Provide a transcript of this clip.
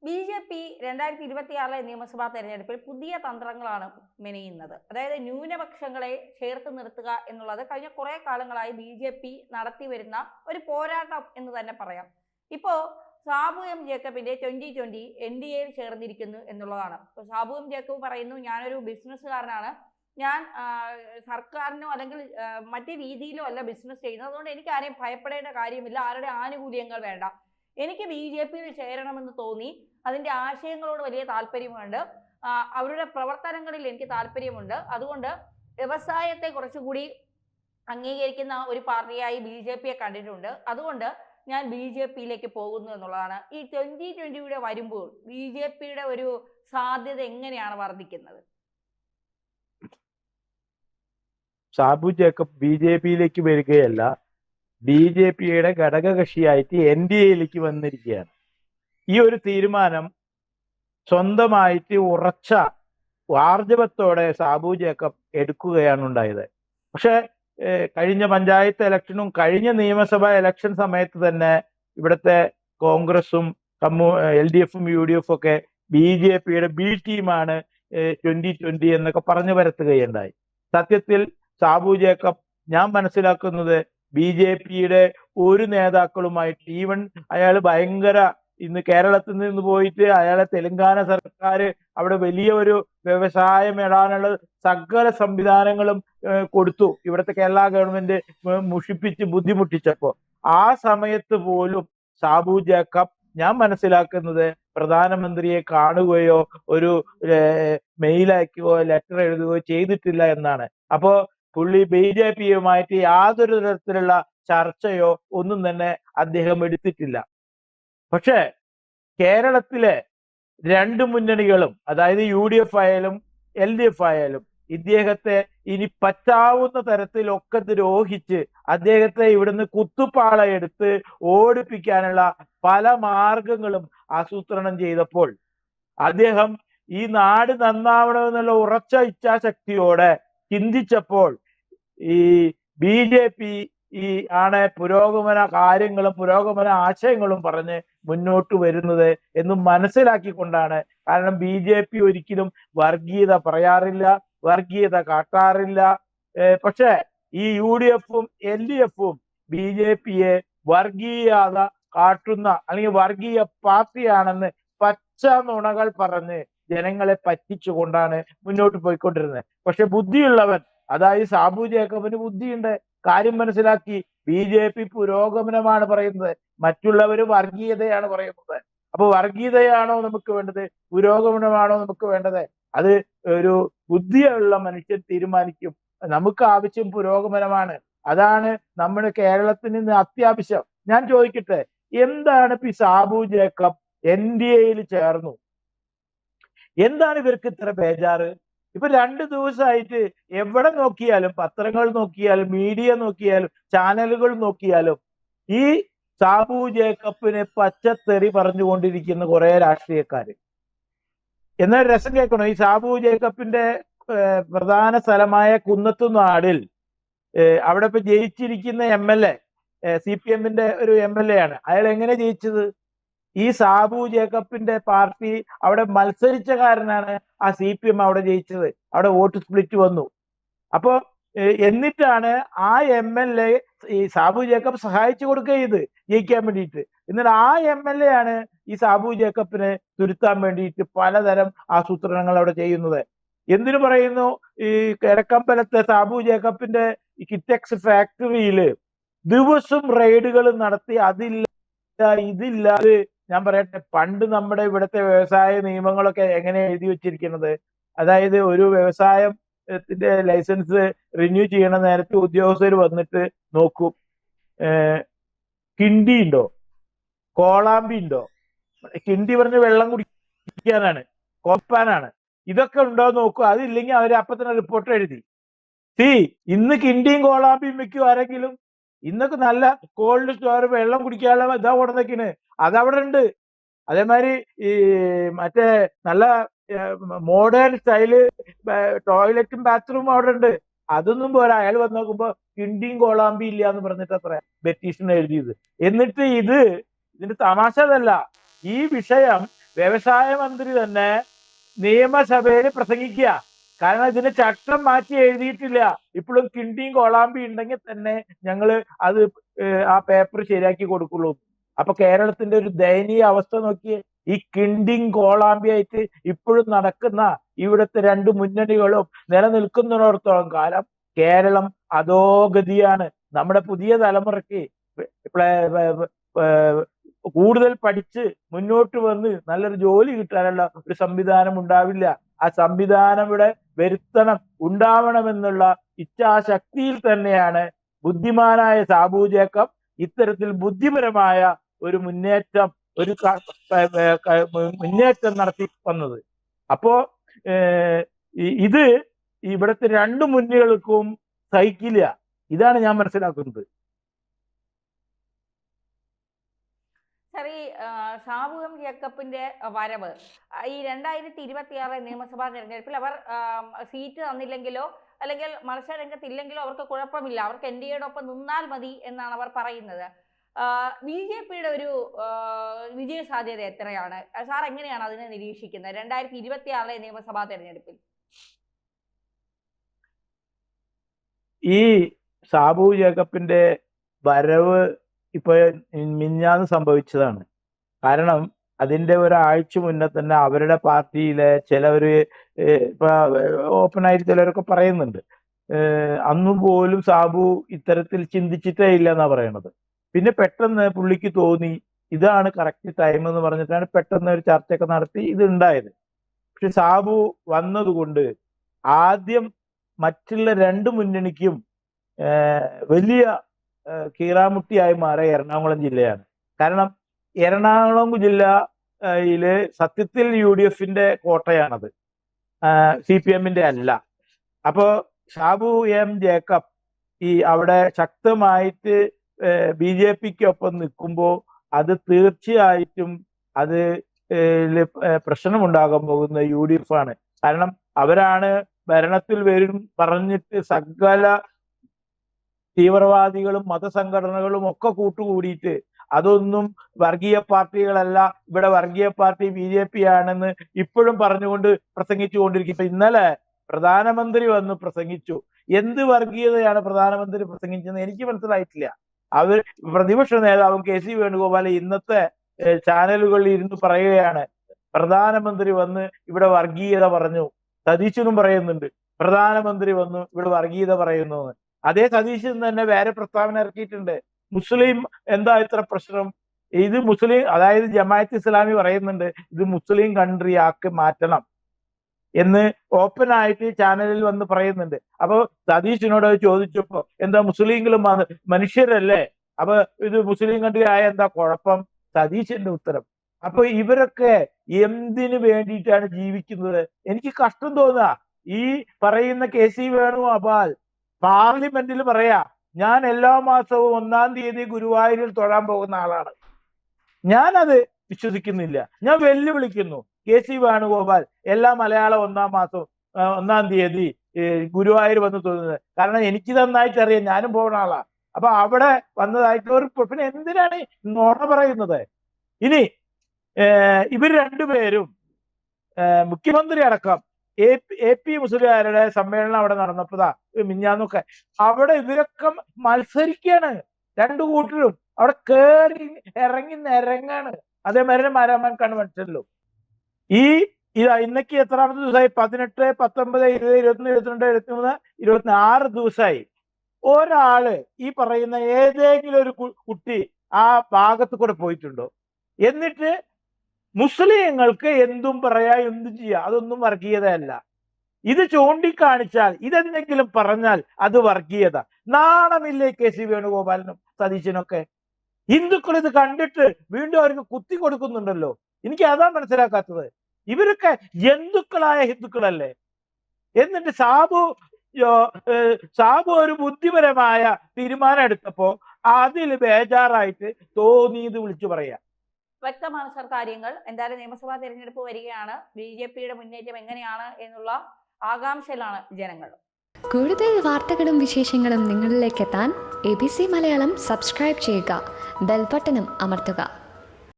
BJP 2026 നിയമസഭാ തെരഞ്ഞെടുപ്പിൽ പുതിയ തന്ത്രങ്ങളാണ് മെനയുന്നത്. അതായത് ന്യൂനപക്ഷങ്ങളെ ചേർത്ത് നിർത്തുക എന്നുള്ളത് കഴിഞ്ഞ കുറെ കാലങ്ങളായി ബി.ജെ.പി നടത്തിവരുന്ന ഒരു പോരാട്ടം എന്ന് തന്നെ പറയാം. ഇപ്പോ സാബു എം ജേക്കബിന്റെ 2020 എൻ.ഡി.എയിൽ ചേർന്നിരിക്കുന്നു എന്നുള്ളതാണ്. ഇപ്പോൾ സാബു എം ജേക്കബ് പറയുന്നു, ഞാനൊരു ബിസിനസ്സുകാരനാണ്, ഞാൻ സർക്കാരിനോ അല്ലെങ്കിൽ മറ്റു രീതിയിലോ അല്ല ബിസിനസ് ചെയ്യുന്നത്, അതുകൊണ്ട് എനിക്ക് ആരെയും ഭയപ്പെടേണ്ട കാര്യമില്ല, ആരുടെ ആനുകൂല്യങ്ങൾ വേണ്ട, എനിക്ക് ബി.ജെ.പിയിൽ ചേരണമെന്ന് തോന്നി, അതിന്റെ ആശയങ്ങളോട് വലിയ താല്പര്യമുണ്ട്, അവരുടെ പ്രവർത്തനങ്ങളിൽ എനിക്ക് താല്പര്യമുണ്ട്, അതുകൊണ്ട് വ്യവസായത്തെ കുറച്ചുകൂടി അംഗീകരിക്കുന്ന ഒരു പാർട്ടിയായി ബി.ജെ.പിയെ കണ്ടിട്ടുണ്ട്, അതുകൊണ്ട് ഞാൻ ബി.ജെ.പിയിലേക്ക് പോകുന്നു എന്നുള്ളതാണ്. ഈ 2020 വരുമ്പോൾ ബി.ജെ.പിയുടെ ഒരു സാധ്യത എങ്ങനെയാണ് വർദ്ധിക്കുന്നത്? സാബു ജേക്കബ് ബി.ജെ.പിയിലേക്ക് വരികയല്ല, ബി.ജെ.പിയുടെ ഘടകകക്ഷിയായിട്ട് എൻ.ഡി.എയിലേക്ക് വന്നിരിക്കുകയാണ്. ഈ ഒരു തീരുമാനം സ്വന്തമായിട്ട് ഉറച്ച ആർജവത്തോടെ സാബു ജേക്കബ് എടുക്കുകയാണ് ഉണ്ടായത്. പക്ഷെ കഴിഞ്ഞ പഞ്ചായത്ത് ഇലക്ഷനും കഴിഞ്ഞ നിയമസഭാ ഇലക്ഷൻ സമയത്ത് തന്നെ ഇവിടുത്തെ കോൺഗ്രസും LDFും UDF ഒക്കെ ബി.ജെ.പിയുടെ ബി ടീമാണ് 2020 എന്നൊക്കെ പറഞ്ഞു പരത്തുകയുണ്ടായി. സത്യത്തിൽ സാബു ജേക്കബ്, ഞാൻ മനസ്സിലാക്കുന്നത്, ബി.ജെ.പിയുടെ ഒരു നേതാക്കളുമായിട്ട്, ഈവൻ അയാൾ ഭയങ്കര ഇന്ന് കേരളത്തിൽ നിന്ന് പോയിട്ട് അയാളെ തെലങ്കാന സർക്കാർ അവിടെ വലിയ ഒരു വ്യവസായം ഇടാനുള്ള സകല സംവിധാനങ്ങളും കൊടുത്തു, ഇവിടുത്തെ കേരള ഗവൺമെന്റ് മുഷിപ്പിച്ച് ബുദ്ധിമുട്ടിച്ചപ്പോ. ആ സമയത്ത് പോലും സാബു ജേക്കബ്, ഞാൻ മനസ്സിലാക്കുന്നത്, പ്രധാനമന്ത്രിയെ കാണുകയോ ഒരു മെയിൽ അയക്കുകയോ ലെറ്റർ എഴുതുകയോ ചെയ്തിട്ടില്ല എന്നാണ്. അപ്പോ പുള്ളി ബി.ജെ.പിയുമായിട്ട് യാതൊരു തരത്തിലുള്ള ചർച്ചയോ ഒന്നും തന്നെ അദ്ദേഹം എടുത്തിട്ടില്ല. പക്ഷേ കേരളത്തിലെ രണ്ട് മുന്നണികളും, അതായത് UDF ആയാലും LDF ആയാലും, ഇദ്ദേഹത്തെ ഇനി പറ്റാവുന്ന തരത്തിലൊക്കെ ദ്രോഹിച്ച് അദ്ദേഹത്തെ ഇവിടുന്ന് കുത്തുപാളയെടുത്ത് ഓടിപ്പിക്കാനുള്ള പല മാർഗങ്ങളും ആസൂത്രണം ചെയ്തപ്പോൾ അദ്ദേഹം ഈ നാട് നന്നാവണമെന്നുള്ള ഉറച്ച ഇച്ഛാശക്തിയോടെ ചിന്തിച്ചപ്പോൾ ഈ ബി.ജെ.പി ആണ് പുരോഗമന കാര്യങ്ങളും പുരോഗമന ആശയങ്ങളും പറഞ്ഞ് മുന്നോട്ട് വരുന്നത് എന്ന് മനസ്സിലാക്കിക്കൊണ്ടാണ്. കാരണം ബി.ജെ.പി ഒരിക്കലും വർഗീയത പറയാറില്ല, വർഗീയത കാട്ടാറില്ല. പക്ഷെ ഈ UDFും LDFും ബി.ജെ.പിയെ വർഗീയത കാട്ടുന്ന അല്ലെങ്കിൽ വർഗീയ പാർട്ടിയാണെന്ന് പച്ച നുണകൾ പറഞ്ഞ് ജനങ്ങളെ പറ്റിച്ചുകൊണ്ടാണ് മുന്നോട്ട് പോയിക്കൊണ്ടിരുന്നത്. പക്ഷെ ബുദ്ധിയുള്ളവൻ, അതായത് സാബു ജേക്കബിന് ബുദ്ധിയുണ്ട്, കാര്യം മനസ്സിലാക്കി. ബി.ജെ.പി പുരോഗമനമാണ് പറയുന്നത്, മറ്റുള്ളവര് വർഗീയതയാണ് പറയുന്നത്. അപ്പൊ വർഗീയതയാണോ നമുക്ക് വേണ്ടത്, പുരോഗമനമാണോ നമുക്ക് വേണ്ടത്? അത് ഒരു ബുദ്ധിയുള്ള മനുഷ്യൻ തീരുമാനിക്കും. നമുക്ക് ആവശ്യം പുരോഗമനമാണ്, അതാണ് നമ്മുടെ കേരളത്തിന് ഇന്ന് അത്യാവശ്യം. ഞാൻ ചോദിക്കട്ടെ, എന്താണ് ഇപ്പൊ ഈ സാബു ജേക്കബ് എൻ.ഡി.എയിൽ ചേർന്നു, എന്താണ് ഇവർക്ക് ഇത്ര ബേജാറ്? ഇപ്പൊ 2 ദിവസമായിട്ട് എവിടെ നോക്കിയാലും, പത്രങ്ങൾ നോക്കിയാലും, മീഡിയ നോക്കിയാലും, ചാനലുകൾ നോക്കിയാലും ഈ സാബു ജേക്കബിനെ പച്ചത്തെറി പറഞ്ഞുകൊണ്ടിരിക്കുന്ന കുറെ രാഷ്ട്രീയക്കാര്. എന്നാൽ രസം കേൾക്കണോ, ഈ സാബു ജേക്കബിന്റെ പ്രധാന സ്ഥലമായ കുന്നത്തുനാടിൽ അവിടെ ഇപ്പൊ ജയിച്ചിരിക്കുന്ന MLA CPM-ന്റെ ഒരു MLA ആണ്. അയാൾ എങ്ങനെ ജയിച്ചത്? ഈ സാബു ജേക്കബിന്റെ പാർട്ടി അവിടെ മത്സരിച്ച കാരനാണ് ആ CPM അവിടെ ജയിച്ചത്, അവിടെ വോട്ട് സ്പ്ലിറ്റ് വന്നു. അപ്പോ എന്നിട്ടാണ് ആ MLA ഈ സാബു ജേക്കബ് സഹായിച്ചു കൊടുക്കുക ചെയ്ത് ജയിക്കാൻ വേണ്ടിയിട്ട്. എന്നിട്ട് ആ MLA ആണ് ഈ സാബു ജേക്കബിനെ തുരുത്താൻ വേണ്ടിയിട്ട് പലതരം ആസൂത്രണങ്ങൾ അവിടെ ചെയ്യുന്നത്. എന്തിനു പറയുന്നു, ഈ കിഴക്കമ്പലത്തെ സാബു ജേക്കബിന്റെ കിറ്റക്സ് ഫാക്ടറിയിൽ ദിവസം റെയ്ഡുകൾ നടത്തി, അതില്ല ഇതില്ല. അത് ഞാൻ പറയട്ടെ, പണ്ട് നമ്മുടെ ഇവിടുത്തെ വ്യവസായ നിയമങ്ങളൊക്കെ എങ്ങനെ എഴുതി വെച്ചിരിക്കുന്നത്, അതായത് ഒരു വ്യവസായത്തിന്റെ ലൈസൻസ് റിന്യൂ ചെയ്യണ നേരത്തെ ഉദ്യോഗസ്ഥർ വന്നിട്ട് നോക്കും, കിണ്ടി ഉണ്ടോ, കോളാമ്പി ഉണ്ടോ. കിണ്ടി പറഞ്ഞ് വെള്ളം കുടിക്കാനാണ്, കോപ്പാനാണ്. ഇതൊക്കെ ഉണ്ടോ നോക്കും. അതില്ലെങ്കിൽ അവർ അപ്പൊ തന്നെ റിപ്പോർട്ട് എഴുതി. ഇന്ന് കിണ്ടിയും കോളാമ്പിയും വെക്കും ആരെങ്കിലും? ഇന്നൊക്കെ നല്ല കോൾഡ് സ്റ്റോർ വെള്ളം കുടിക്കാനുള്ള ഇതാ കൊടുന്നേക്കിന്, അതവിടെ ഉണ്ട്. അതേമാതിരി ഈ മറ്റേ നല്ല മോഡേൺ സ്റ്റൈല് ടോയ്ലറ്റും ബാത്റൂമും അവിടെ ഉണ്ട്. അതൊന്നും പോരാ, അയാൾ വന്ന് നോക്കുമ്പോ കിണ്ടിയും കോളാമ്പി ഇല്ല എന്ന് പറഞ്ഞിട്ട് അത്ര പെറ്റീഷൻ എഴുതിയത്. എന്നിട്ട് ഇതിന്റെ തമാശ അതല്ല, ഈ വിഷയം വ്യവസായ മന്ത്രി തന്നെ നിയമസഭയിൽ പ്രസംഗിക്കുക. കാരണം ഇതിന് ചട്ടം മാറ്റി എഴുതിയിട്ടില്ല. ഇപ്പോഴും കിണ്ടിയും കോളാമ്പിയും ഉണ്ടെങ്കിൽ തന്നെ ഞങ്ങള് അത് ആ പേപ്പർ ശരിയാക്കി കൊടുക്കുള്ളൂ. അപ്പൊ കേരളത്തിന്റെ ഒരു ദയനീയ അവസ്ഥ നോക്കിയേ. ഈ കിണ്ടിയും കോളാമ്പിയായിട്ട് ഇപ്പോഴും നടക്കുന്ന ഇവിടുത്തെ രണ്ട് മുന്നണികളും നിലനിൽക്കുന്നിടത്തോളം കാലം കേരളം അധോഗതിയാണ്. നമ്മുടെ പുതിയ തലമുറയ്ക്ക് കൂടുതൽ പഠിച്ച് മുന്നോട്ട് വന്ന് നല്ലൊരു ജോലി കിട്ടാനുള്ള ഒരു സംവിധാനം ഉണ്ടാവില്ല. ആ സംവിധാനം ഇവിടെ വരുത്തണം, ഉണ്ടാവണമെന്നുള്ള ഇച്ഛാശക്തിയിൽ തന്നെയാണ് ബുദ്ധിമാനായ സാബു ജേക്കബ് ഇത്തരത്തിൽ ബുദ്ധിപരമായ ഒരു മുന്നേറ്റം നടത്തി വന്നത്. അപ്പോ ഇത് ഇവിടുത്തെ രണ്ട് മുന്നണികൾക്കും സഹിക്കില്ല. ഇതാണ് ഞാൻ മനസ്സിലാക്കുന്നത്. ഈ സാബു എം ജേക്കബിന്റെ വരവ് ഈ 2026 നിയമസഭാ തെരഞ്ഞെടുപ്പിൽ അവർ സീറ്റ് തന്നില്ലെങ്കിലോ അല്ലെങ്കിൽ മത്സരരംഗത്തില്ലെങ്കിലോ അവർക്ക് കുഴപ്പമില്ല, അവർക്ക് NDAയുടെ ഒപ്പം നിന്നാൽ മതി എന്നാണ് അവർ പറയുന്നത്. BJPയുടെ ഒരു വിജയ സാധ്യത എത്രയാണ് സാർ? എങ്ങനെയാണ് അതിനെ നിരീക്ഷിക്കുന്നത് 2026 നിയമസഭാ തെരഞ്ഞെടുപ്പിൽ? ഈ സാബു ജേക്കബിന്റെ വരവ് ഇപ്പൊ മിഞ്ഞാന്ന് സംഭവിച്ചതാണ്. കാരണം അതിന്റെ ഒരാഴ്ച മുന്നേ തന്നെ അവരുടെ പാർട്ടിയിലെ ചിലവര് ഇപ്പൊ ഓപ്പണായിട്ട് ചിലരൊക്കെ പറയുന്നുണ്ട്, അന്നു പോലും സാബു ഇത്തരത്തിൽ ചിന്തിച്ചിട്ടേ ഇല്ല എന്നാ പറയണത്. പിന്നെ പെട്ടെന്ന് പുള്ളിക്ക് തോന്നി ഇതാണ് കറക്റ്റ് ടൈം എന്ന് പറഞ്ഞിട്ടാണ് പെട്ടെന്ന് ഒരു ചർച്ചയൊക്കെ നടത്തി ഇത് ഉണ്ടായത്. പക്ഷെ സാബു വന്നതുകൊണ്ട് ആദ്യം മറ്റുള്ള രണ്ട് മുന്നണിക്കും വലിയ കീറാമുട്ടിയായി മാറിയ എറണാകുളം ജില്ലയാണ്. കാരണം എറണാകുളം ജില്ലയില് സത്യത്തിൽ UDFന്റെ കോട്ടയാണത്, CPMന്റെ അല്ല. അപ്പോ സാബു എം ജേക്കബ് അവിടെ ശക്തമായിട്ട് BJPക്കൊപ്പം നിൽക്കുമ്പോൾ അത് തീർച്ചയായിട്ടും അത് പ്രശ്നമുണ്ടാകാൻ പോകുന്ന UDF ആണ്. കാരണം അവരാണ് ഭരണത്തിൽ വരും പറഞ്ഞിട്ട് സകല തീവ്രവാദികളും മതസംഘടനകളും ഒക്കെ കൂട്ടുകൂടിയിട്ട് അതൊന്നും വർഗീയ പാർട്ടികളല്ല, ഇവിടെ വർഗീയ പാർട്ടി BJP ആണെന്ന് ഇപ്പോഴും പറഞ്ഞുകൊണ്ട് പ്രസംഗിച്ചു കൊണ്ടിരിക്കും. ഇപ്പൊ ഇന്നലെ പ്രധാനമന്ത്രി വന്ന് പ്രസംഗിച്ചു. എന്ത് വർഗീയതയാണ് പ്രധാനമന്ത്രി പ്രസംഗിച്ചതെന്ന് എനിക്ക് മനസ്സിലായിട്ടില്ല. പ്രതിപക്ഷ നേതാവും KC വേണുഗോപാൽ ഇന്നത്തെ ചാനലുകളിൽ ഇരുന്ന് പറയുകയാണ്, പ്രധാനമന്ത്രി വന്ന് ഇവിടെ വർഗീയത പറഞ്ഞു. സതീശനും പറയുന്നുണ്ട് പ്രധാനമന്ത്രി വന്നു ഇവിടെ വർഗീയത പറയുന്നു. അതേ സതീശൻ തന്നെ വേറെ പ്രസ്താവന ഇറക്കിയിട്ടുണ്ട്. മുസ്ലിം എന്താ ഇത്ര പ്രശ്നം, ഇത് മുസ്ലിം, അതായത് ജമാഅത്ത് ഇസ്ലാമി പറയുന്നുണ്ട് ഇത് മുസ്ലിം കൺട്രി ആക്കി മാറ്റണം എന്ന് ഓപ്പണായിട്ട് ചാനലിൽ വന്ന് പറയുന്നുണ്ട്. അപ്പൊ സതീശനോട് ചോദിച്ചപ്പോ എന്താ മുസ്ലിങ്ങളും മനുഷ്യരല്ലേ, അപ്പൊ ഇത് മുസ്ലിം കൺട്രി ആയ എന്താ കുഴപ്പം? സതീശന്റെ ഉത്തരം. അപ്പൊ ഇവരൊക്കെ എന്തിനു വേണ്ടിയിട്ടാണ് ജീവിക്കുന്നത്? എനിക്ക് കഷ്ടം തോന്നുക. ഈ പറയുന്ന KC വേണുഗോപാൽ പാർലമെന്റിൽ പറയാ ഞാൻ എല്ലാ മാസവും 1-ാം തീയതി ഗുരുവായൂരിൽ തൊഴാൻ പോകുന്ന ആളാണ്. ഞാനത് വിശ്വസിക്കുന്നില്ല. ഞാൻ വെല്ലുവിളിക്കുന്നു KC വേണുഗോപാൽ എല്ലാ മലയാളം 1-ാം മാസം 1-ാം തീയതി ഗുരുവായൂർ വന്ന് തൊഴുന്നത്. കാരണം എനിക്ക് നന്നായിട്ട് അറിയാം, ഞാനും പോകുന്ന ആളാ. അപ്പൊ അവിടെ വന്നതായിട്ട് ഒരു പിന്നെ എന്തിനാണ് നുണ പറയുന്നത്? ഇനി ഇവർ രണ്ടുപേരും മുഖ്യമന്ത്രി അടക്കം AP മുസ്ലിയാരുടെ സമ്മേളനം അവിടെ നടന്നപ്പോഴാ മിഞ്ഞാന്നൊക്കെ അവിടെ ഇവരൊക്കെ മത്സരിക്കുകയാണ്. രണ്ടു കൂട്ടരും അവിടെ കേറി ഇറങ്ങി നിരങ്ങാണ്. അതേമാതിരി മാരാമൻ കൺവെൻഷനിലും ഇന്നേക്ക് എത്രാമത്തെ ദിവസമായി? 18, 19, 20, 21, 22, 23, 26 ദിവസമായി. ഒരാള് ഈ പറയുന്ന ഏതെങ്കിലും ഒരു കുട്ടി ആ ഭാഗത്ത് കൂടെ പോയിട്ടുണ്ടോ? എന്നിട്ട് മുസ്ലിങ്ങൾക്ക് എന്തും പറയാ, എന്തും ചെയ്യാം, അതൊന്നും വർഗീയതയല്ല. ഇത് ചൂണ്ടിക്കാണിച്ചാൽ, ഇതെന്തെങ്കിലും പറഞ്ഞാൽ അത് വർഗീയത. നാണമില്ലേ KC വേണുഗോപാലിനും സതീശനൊക്കെ? ഹിന്ദുക്കൾ ഇത് കണ്ടിട്ട് വീണ്ടും അവർക്ക് കുത്തി കൊടുക്കുന്നുണ്ടല്ലോ. എനിക്ക് അതാ മനസ്സിലാക്കാത്തത്. ഇവരൊക്കെ ജന്തുക്കളായ ഹിന്ദുക്കളല്ലേ? എന്നിട്ട് സാബു ഒരു ബുദ്ധിപരമായ തീരുമാനം എടുത്തപ്പോ അതിൽ ബേജാറായിട്ട് തോന്നിയത് വിളിച്ചു പറയാ. വ്യക്തമാണ് സർ കാര്യങ്ങൾ. എന്തായാലും നിയമസഭാ തെരഞ്ഞെടുപ്പ് വരികയാണ്. BJPയുടെ മുന്നേറ്റം എങ്ങനെയാണ് എന്നുള്ള ആകാംക്ഷയിലാണ് ജനങ്ങൾ. കൂടുതൽ വാർത്തകളും വിശേഷങ്ങളും നിങ്ങളിലേക്ക് എത്താൻ ABC മലയാളം സബ്സ്ക്രൈബ് ചെയ്യുക, ബെൽ ബട്ടണും അമർത്തുക.